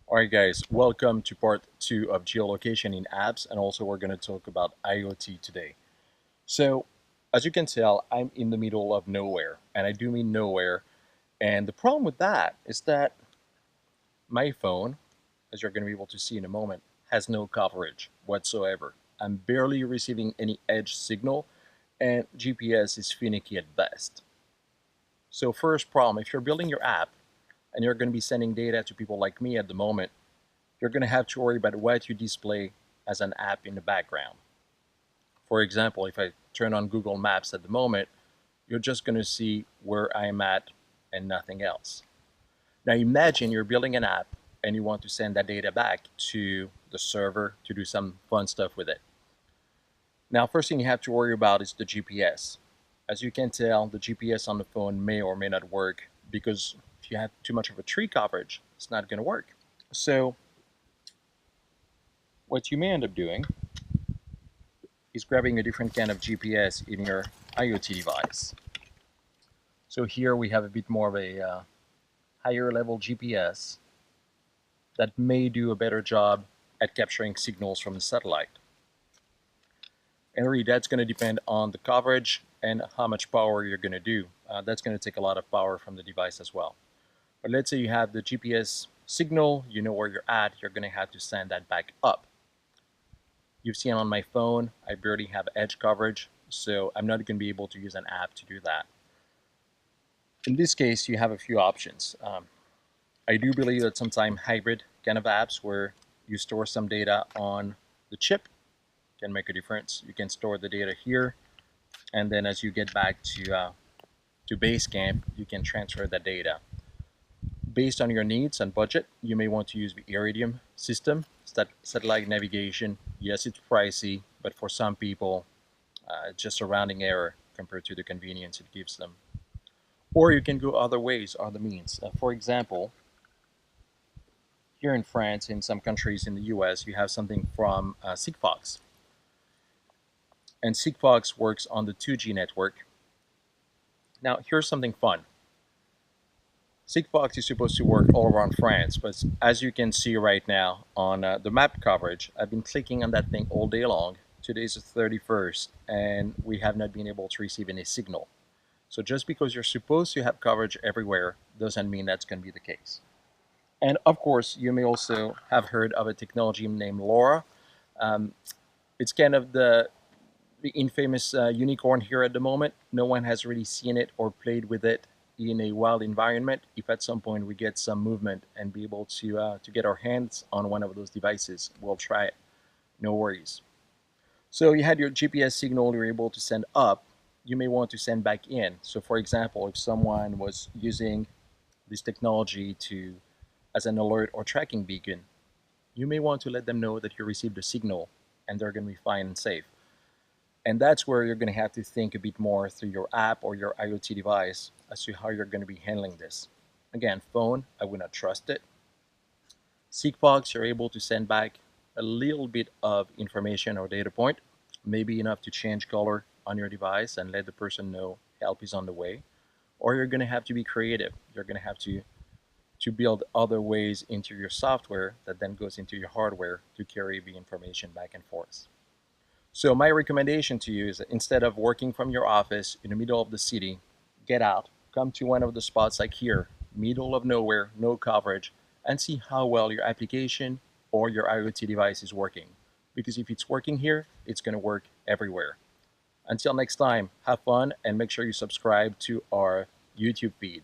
Alright guys, welcome to part 2 of geolocation in apps, and also we're going to talk about IoT today. So, as you can tell, I'm in the middle of nowhere, and I do mean nowhere. And the problem with that is that my phone, as you're going to be able to see in a moment, has no coverage whatsoever. I'm barely receiving any edge signal, and GPS is finicky at best. So first problem, if you're building your app and you're going to be sending data to people like me at the moment, you're going to have to worry about what you display as an app in the background. For example, if I turn on Google Maps at the moment, you're just going to see where I'm at and nothing else. Now imagine you're building an app and you want to send that data back to the server to do some fun stuff with it. Now, first thing you have to worry about is the GPS. As you can tell, the GPS on the phone may or may not work because if you have too much of a tree coverage, it's not going to work. So what you may end up doing is grabbing a different kind of GPS in your IoT device. So here we have a bit more of a higher level GPS that may do a better job at capturing signals from the satellite. And really that's going to depend on the coverage and how much power you're going to do. That's going to take a lot of power from the device as well. But let's say you have the GPS signal, you know where you're at, you're going to have to send that back up. You've seen on my phone, I barely have edge coverage, so I'm not going to be able to use an app to do that. In this case, you have a few options. I do believe that sometimes hybrid kind of apps where you store some data on the chip can make a difference. You can store the data here, and then as you get back to base camp, you can transfer that data. Based on your needs and budget, you may want to use the Iridium system. Satellite navigation, yes, it's pricey, but for some people, it's just a rounding error compared to the convenience it gives them. Or you can go other ways, other means. For example, here in France, in some countries in the US, you have something from Sigfox. And Sigfox works on the 2G network. Now, here's something fun. Sigfox is supposed to work all around France, but as you can see right now on the map coverage, I've been clicking on that thing all day long. Today is the 31st, and we have not been able to receive any signal. So just because you're supposed to have coverage everywhere doesn't mean that's going to be the case. And of course, you may also have heard of a technology named LoRa. Um, it's kind of the infamous unicorn here at the moment. No one has really seen it or played with it in a wild environment. If at some point we get some movement and be able to get our hands on one of those devices, we'll try it. No worries. So you had your GPS signal you're able to send up. You may want to send back in. So for example, if someone was using this technology to as an alert or tracking beacon, you may want to let them know that you received a signal and they're going to be fine and safe. And that's where you're going to have to think a bit more through your app or your IoT device as to how you're going to be handling this. Again, phone, I would not trust it. Sigfox, you're able to send back a little bit of information or data point, maybe enough to change color on your device and let the person know help is on the way. Or you're going to have to be creative. You're going to have to build other ways into your software that then goes into your hardware to carry the information back and forth. So my recommendation to you is that instead of working from your office in the middle of the city, get out, come to one of the spots like here, middle of nowhere, no coverage, and see how well your application or your IoT device is working. Because if it's working here, it's going to work everywhere. Until next time, have fun and make sure you subscribe to our YouTube feed.